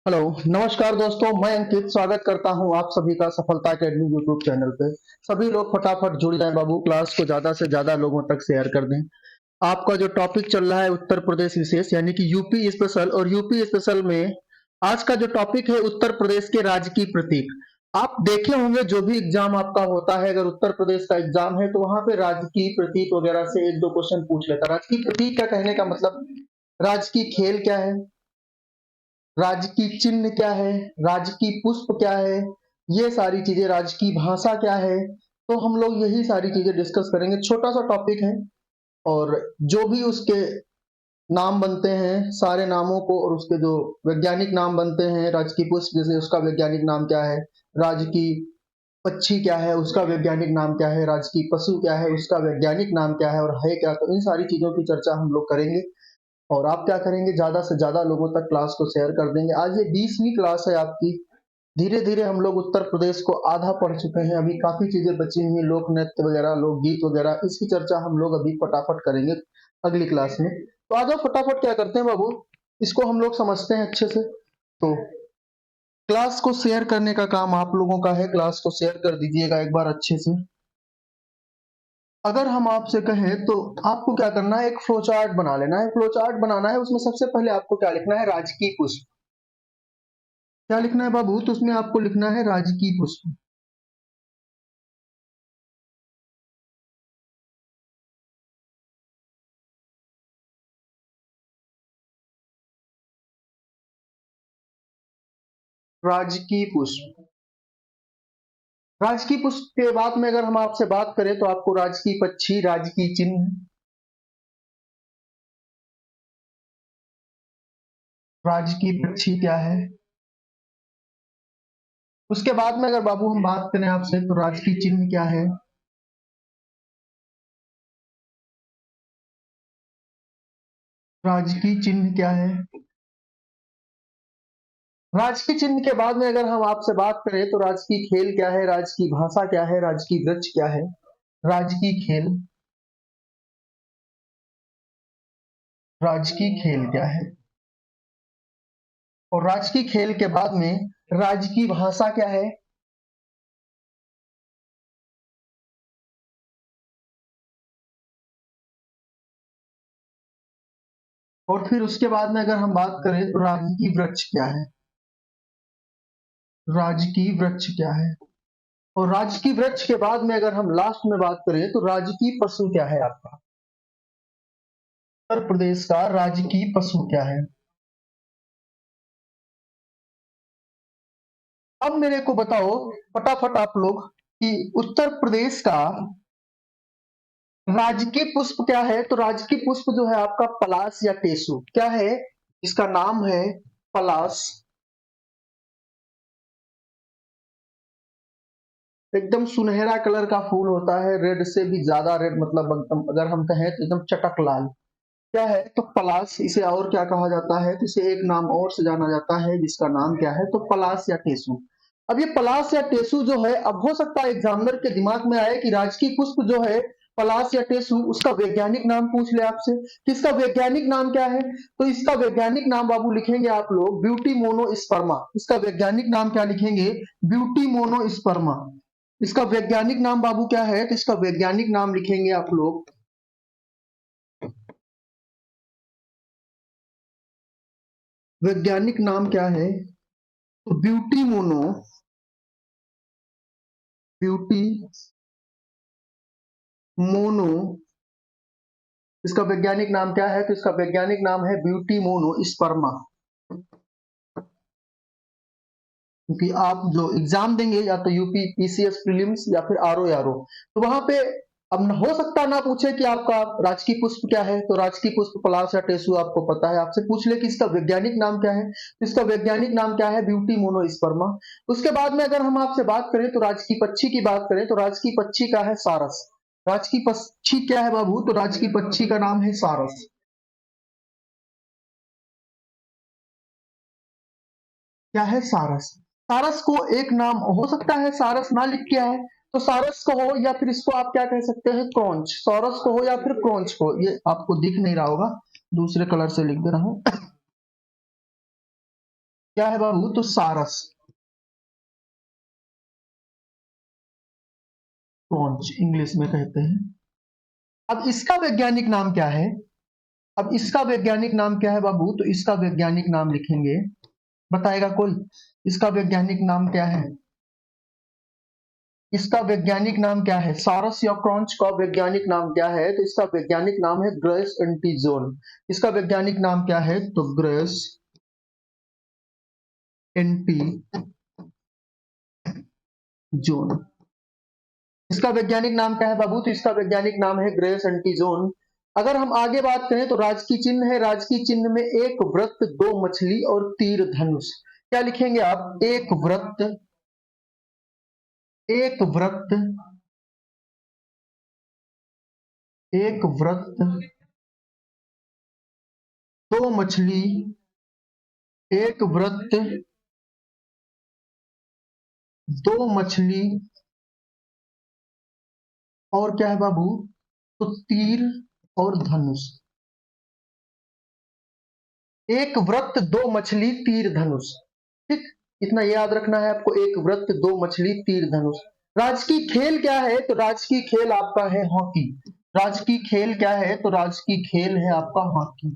Hello, नमस्कार दोस्तों, मैं अंकित स्वागत करता हूं आप सभी का सफलता अकेडमी यूट्यूब चैनल पे। सभी लोग फटाफट जुड़ जाएं बाबू, क्लास को ज़्यादा से ज़्यादा लोगों तक शेयर कर दें। आपका जो टॉपिक चल रहा है उत्तर प्रदेश विशेष यानी कि यूपी स्पेशल, और यूपी स्पेशल में आज का जो टॉपिक है उत्तर प्रदेश के राजकीय प्रतीक। आप देखे होंगे जो भी एग्जाम आपका होता है, अगर उत्तर प्रदेश का एग्जाम है तो वहां पे राजकीय प्रतीक वगैरह से एक दो क्वेश्चन पूछ लेता है। राजकीय प्रतीक का कहने का मतलब राजकीय खेल क्या है, राजकीय चिन्ह क्या है, राजकीय पुष्प क्या है, ये सारी चीजें, राजकीय भाषा क्या है। तो हम लोग यही सारी चीजें डिस्कस करेंगे। छोटा सा टॉपिक है, और जो भी उसके नाम बनते हैं सारे नामों को, और उसके जो वैज्ञानिक नाम बनते हैं, राजकीय पुष्प जैसे उसका वैज्ञानिक नाम क्या है, राजकीय पक्षी क्या है उसका वैज्ञानिक नाम क्या है, राजकीय पशु क्या है उसका वैज्ञानिक नाम क्या है और है क्या, तो इन सारी चीजों की चर्चा हम लोग करेंगे। और आप क्या करेंगे, ज्यादा से ज्यादा लोगों तक क्लास को शेयर कर देंगे। आज ये 20वीं क्लास है आपकी। धीरे धीरे हम लोग उत्तर प्रदेश को आधा पढ़ चुके हैं, अभी काफी चीजें बची हुई, लोक नृत्य वगैरह, लोकगीत वगैरह, इसकी चर्चा हम लोग अभी फटाफट करेंगे अगली क्लास में। तो आ जाओ फटाफट, क्या करते हैं बाबू, इसको हम लोग समझते हैं अच्छे से। तो क्लास को शेयर करने का काम आप लोगों का है, क्लास को शेयर कर दीजिएगा एक बार अच्छे से। अगर हम आपसे कहें तो आपको क्या करना है, एक फ्लो चार्ट बना लेना है। फ्लो चार्ट बनाना है, उसमें सबसे पहले आपको क्या लिखना है, राजकीय पुष्प। क्या लिखना है बाबू, तो उसमें आपको लिखना है राजकीय पुष्प। राजकीय पुष्प। राजकीय पुष्प के बाद में अगर हम आपसे बात करें तो आपको राजकीय पक्षी, राजकीय चिन्ह, राजकीय पक्षी क्या है। उसके बाद में अगर बाबू हम बात करें आपसे तो राजकीय चिन्ह क्या है, राजकीय चिन्ह क्या है। राजकीय चिन्ह के बाद में अगर हम आपसे बात करें तो राजकीय खेल क्या है, राजकीय भाषा क्या है, राजकीय वृक्ष क्या है, राजकीय खेल, राजकीय खेल क्या है। और राजकीय खेल के बाद में राजकीय भाषा क्या है। और फिर उसके बाद में अगर हम बात करें तो राजकीय वृक्ष क्या है, राजकीय वृक्ष क्या है। और राजकीय वृक्ष के बाद में अगर हम लास्ट में बात करें तो राजकीय पशु क्या है आपका, उत्तर प्रदेश का राजकीय पशु क्या है। अब मेरे को बताओ फटाफट आप लोग कि उत्तर प्रदेश का राजकीय पुष्प क्या है। तो राजकीय पुष्प जो है आपका पलाश या टेसु क्या है, इसका नाम है पलाश। एकदम सुनहरा कलर का फूल होता है, रेड से भी ज्यादा रेड, मतलब एकदम अगर हम कहें तो एकदम चटक लाल। क्या है तो पलाश। इसे और क्या कहा जाता है, तो इसे एक नाम और से जाना जाता है जिसका नाम क्या है, तो पलाश या टेसु। अब ये पलाश या टेसु जो है, अब हो सकता है एग्जामिनर के दिमाग में आए कि राजकीय पुष्प जो है पलाश या टेसु, उसका वैज्ञानिक नाम पूछ ले आपसे कि इसका वैज्ञानिक नाम क्या है। तो इसका वैज्ञानिक नाम बाबू लिखेंगे आप लोग ब्यूटी मोनोस्पर्मा। इसका वैज्ञानिक नाम क्या लिखेंगे, ब्यूटी मोनोस्पर्मा। इसका वैज्ञानिक नाम बाबू क्या है, तो इसका वैज्ञानिक नाम लिखेंगे आप लोग, वैज्ञानिक नाम क्या है, तो ब्यूटी मोनो, ब्यूटी मोनो। इसका वैज्ञानिक नाम क्या है, तो इसका वैज्ञानिक नाम है ब्यूटी मोनो स्पर्मा। क्योंकि आप जो एग्जाम देंगे या तो यूपी पीसीएस प्रीलिम्स या फिर आरओ आरओ, तो वहां पे अब हो सकता ना पूछे कि आपका राजकीय पुष्प क्या है, तो राजकीय पुष्प पलाश या टेसु आपको पता है, आपसे पूछ ले कि इसका वैज्ञानिक नाम क्या है, तो इसका वैज्ञानिक नाम क्या है, ब्यूटी मोनोस्पर्मा। उसके बाद में अगर हम आपसे बात करें तो राजकीय पक्षी की बात करें तो राजकीय पक्षी का है सारस। राजकीय पक्षी क्या है बाबू, तो राजकीय पक्षी का नाम है सारस। क्या है सारस। सारस को एक नाम हो सकता है, सारस ना लिख के आए तो सारस को हो, या फिर इसको आप क्या कह सकते हैं, क्रॉन्च। सौरस को हो या फिर क्रॉन्च को, ये आपको दिख नहीं रहा होगा, दूसरे कलर से लिख दे रहा हूं। क्या है बाबू? तो सारस क्रॉन्च इंग्लिश में कहते हैं। अब इसका वैज्ञानिक नाम क्या है? अब इसका वैज्ञानिक नाम क्या है बाबू? तो इसका वैज्ञानिक नाम लिखेंगे, बताएगा कोई? इसका वैज्ञानिक नाम क्या है? इसका वैज्ञानिक नाम क्या है? सारस या क्रॉन्च का वैज्ञानिक नाम क्या है? तो इसका वैज्ञानिक नाम है ग्रेस एंटीजोन। इसका वैज्ञानिक नाम क्या है? तो ग्रेस एंटीजोन। इसका वैज्ञानिक नाम क्या है बाबू? तो इसका वैज्ञानिक नाम है ग्रेस एंटीजोन। अगर हम आगे बात करें तो राजकीय चिन्ह है, राजकीय चिन्ह में एक वृत्त, दो मछली और तीर धनुष। क्या लिखेंगे आप? एक वृत्त, एक वृत्त, एक वृत्त, दो मछली, एक वृत्त, दो मछली और क्या है बाबू? तो तीर और धनुष। एक वृत्त, दो मछली, तीर धनुष। ठीक, इतना याद रखना है आपको, एक वृत्त, दो मछली, तीर धनुष। राजकीय खेल क्या है? तो राजकीय खेल आपका है हॉकी। राजकीय खेल क्या है? तो राजकीय खेल है आपका हॉकी।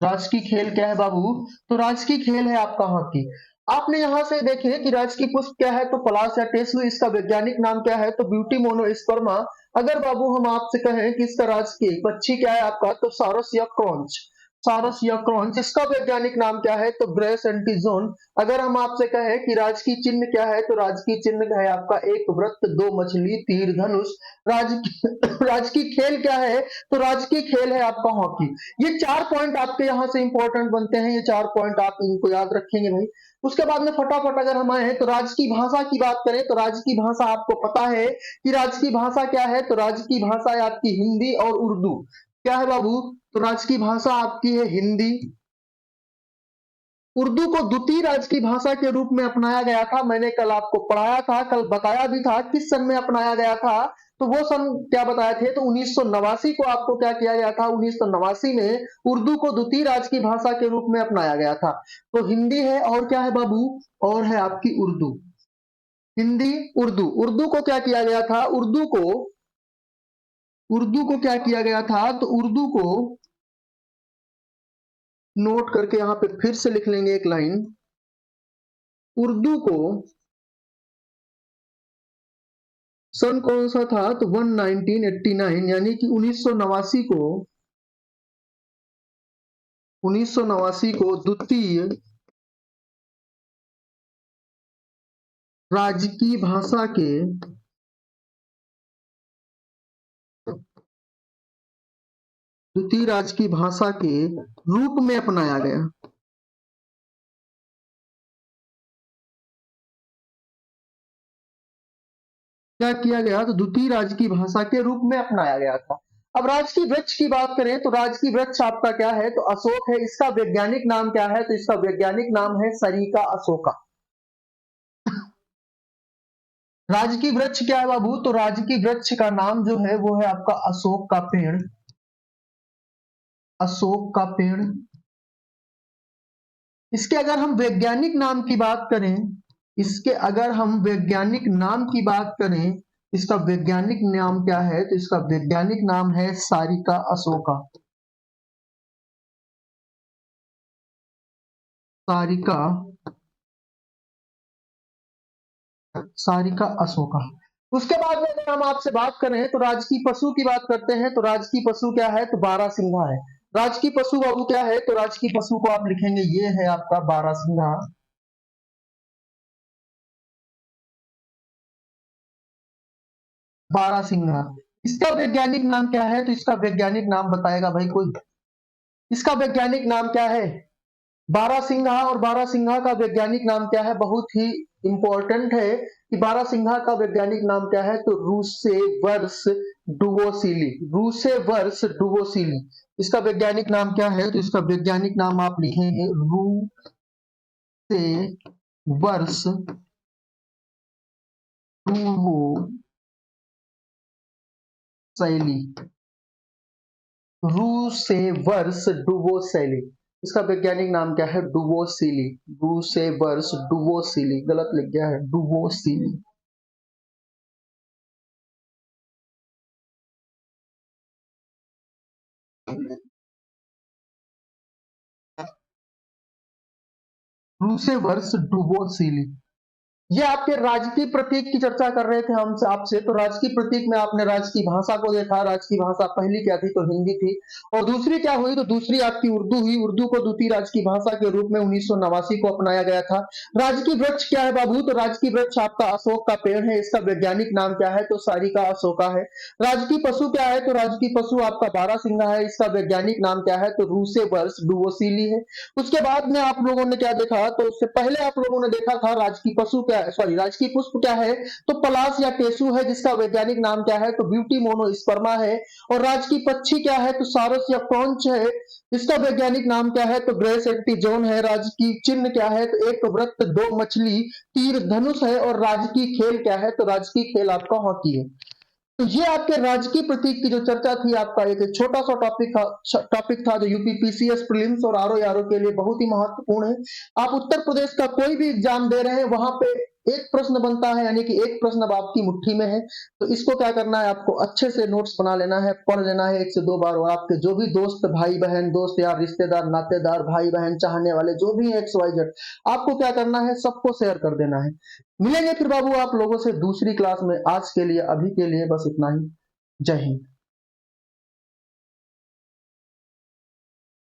राजकीय खेल क्या है बाबू? तो राजकीय खेल है आपका हॉकी। आपने यहां से देखे कि राजकीय पुष्प क्या है? तो पलाश या टेसु। इसका वैज्ञानिक नाम क्या है? तो ब्यूटी मोनोस्पर्मा। अगर बाबू हम आपसे कहें कि इसका राजकीय पक्षी क्या है आपका? तो सारस या क्रॉन्च। सारस या क्रॉन्च। इसका वैज्ञानिक नाम क्या है? तो ग्रेस एंटीजोन। अगर हम आपसे कहें कि राजकीय चिन्ह क्या है? तो राजकीय चिन्ह है आपका एक वृत्त, दो मछली, तीर धनुष। राजकीय राजकीय खेल क्या है? तो राजकीय खेल है आपका हॉकी। ये 4 पॉइंट आपके यहाँ से इंपॉर्टेंट बनते हैं, ये 4 पॉइंट आप इनको याद रखेंगे भाई। उसके बाद में फटाफट अगर हम आए तो राजकीय भाषा की बात करें तो राजकीय भाषा आपको पता है कि राजकीय भाषा क्या है? तो राजकीय भाषा है आपकी हिंदी और उर्दू। क्या है बाबू? तो राजकीय भाषा आपकी है हिंदी। उर्दू को द्वितीय राजकीय भाषा के रूप में अपनाया गया था। मैंने कल आपको पढ़ाया था, कल बताया भी था किस सन में अपनाया गया था। तो वो सन क्या बताए थे? तो 1989 को आपको क्या किया गया था? 1989 में उर्दू को द्वितीय राजकीय भाषा के रूप में अपनाया गया था। तो हिंदी है और क्या है बाबू? और है आपकी उर्दू। हिंदी, उर्दू। उर्दू को क्या किया गया था? उर्दू को क्या किया गया था? तो उर्दू को नोट करके यहां पे फिर से लिख लेंगे एक लाइन। उर्दू को सन कौन सा था? तो 1989 यानी कि 1989 को द्वितीय राजकीय भाषा के द्वितीय राजकीय भाषा के रूप में अपनाया गया। क्या किया गया? तो द्वितीय राजकीय भाषा के रूप में अपनाया गया था। अब राजकीय वृक्ष की बात करें तो राजकीय वृक्ष आपका क्या है? तो अशोक है। इसका वैज्ञानिक नाम क्या है? तो इसका वैज्ञानिक नाम है सरीका अशोका। राजकीय वृक्ष क्या है बाबू? तो राजकीय वृक्ष का नाम जो है वो है आपका अशोक का पेड़। अशोक का पेड़। इसके अगर हम वैज्ञानिक नाम की बात करें, इसके अगर हम वैज्ञानिक नाम की बात करें, इसका वैज्ञानिक नाम क्या है? तो इसका वैज्ञानिक नाम है सारिका अशोका। सारिका, सारिका अशोका। उसके बाद में अगर हम आपसे बात करें तो राजकीय पशु की बात करते हैं। तो राजकीय पशु क्या है? तो बारहसिंघा है। राजकीय पशु बाबू क्या है? तो राजकीय पशु को आप लिखेंगे, ये है आपका बारहसिंघा। बारहसिंघा। इसका वैज्ञानिक नाम क्या है? तो इसका वैज्ञानिक नाम बताएगा भाई कोई? इसका वैज्ञानिक नाम क्या है? बारहसिंघा। और बारहसिंघा का वैज्ञानिक नाम क्या है? बहुत ही इंपॉर्टेंट है कि बारहसिंघा का वैज्ञानिक नाम क्या है? तो रूसेवर्स डुवोसिली। रूसेवर्स डुवोसिली। इसका वैज्ञानिक नाम क्या है? तो इसका वैज्ञानिक नाम आप लिखेंगे रूसेवर्स डुवोसैली। रूसेवर्स डुवोसैली। इसका वैज्ञानिक नाम क्या है? डुवोसिली। डूसेवर्स डुवोसिली, गलत लिख गया है, डुवोसिली। डूसेवर्स डुवोसिली। ये आपके राजकीय प्रतीक की चर्चा कर रहे थे हमसे आपसे। तो राजकीय प्रतीक में आपने राजकीय भाषा को देखा। राजकीय भाषा पहली क्या थी? तो हिंदी थी। और दूसरी क्या हुई? तो दूसरी आपकी उर्दू हुई। उर्दू को द्वितीय राजकीय भाषा के रूप में 1989 को अपनाया गया था। राजकीय वृक्ष क्या है बाबू? तो राजकीय वृक्ष आपका अशोक का पेड़ है। इसका वैज्ञानिक नाम क्या है? तो सारिका अशोका है। राजकीय पशु क्या है? तो राजकीय पशु आपका बारहसिंगा है। इसका वैज्ञानिक नाम क्या है? तो रूसेवर्स डुवोसिली है। उसके बाद में आप लोगों ने क्या देखा? तो उससे पहले आप लोगों ने देखा था राजकीय पशु क्या है, सॉरी राजकीय पुष्प क्या है? तो पलाश या टेसु है, जिसका वैज्ञानिक नाम क्या है? तो ब्यूटी मोनोस्पर्मा है। और राजकीय पक्षी क्या है? तो सारस या कॉन्च है। इसका वैज्ञानिक नाम क्या है? तो ग्रेस एंटीजोन है। राजकीय चिन्ह क्या है? तो एक वृत्त, दो मछली, तीर धनुष है। और राजकीय खेल क्या है? तो राजकीय खेल आपका हॉकी है। तो ये आपके राजकीय प्रतीक की जो चर्चा थी, आपका एक छोटा सा टॉपिक था जो यूपीपीसीएस प्रीलिम्स और आरओ के लिए बहुत ही महत्वपूर्ण है। आप उत्तर प्रदेश का कोई भी एग्जाम दे रहे हैं, वहां पे एक प्रश्न बनता है, यानी कि एक प्रश्न अब आपकी मुट्ठी में है। तो इसको क्या करना है? आपको अच्छे से नोट्स बना लेना है, पढ़ लेना है 1 से 2 बार। और आपके जो भी दोस्त, भाई बहन, दोस्त यार, रिश्तेदार, नातेदार, भाई बहन, चाहने वाले जो भी है XYZ, आपको क्या करना है? सबको शेयर कर देना है। मिलेंगे फिर बाबू आप लोगों से दूसरी क्लास में। आज के लिए, अभी के लिए बस इतना ही। जय हिंद।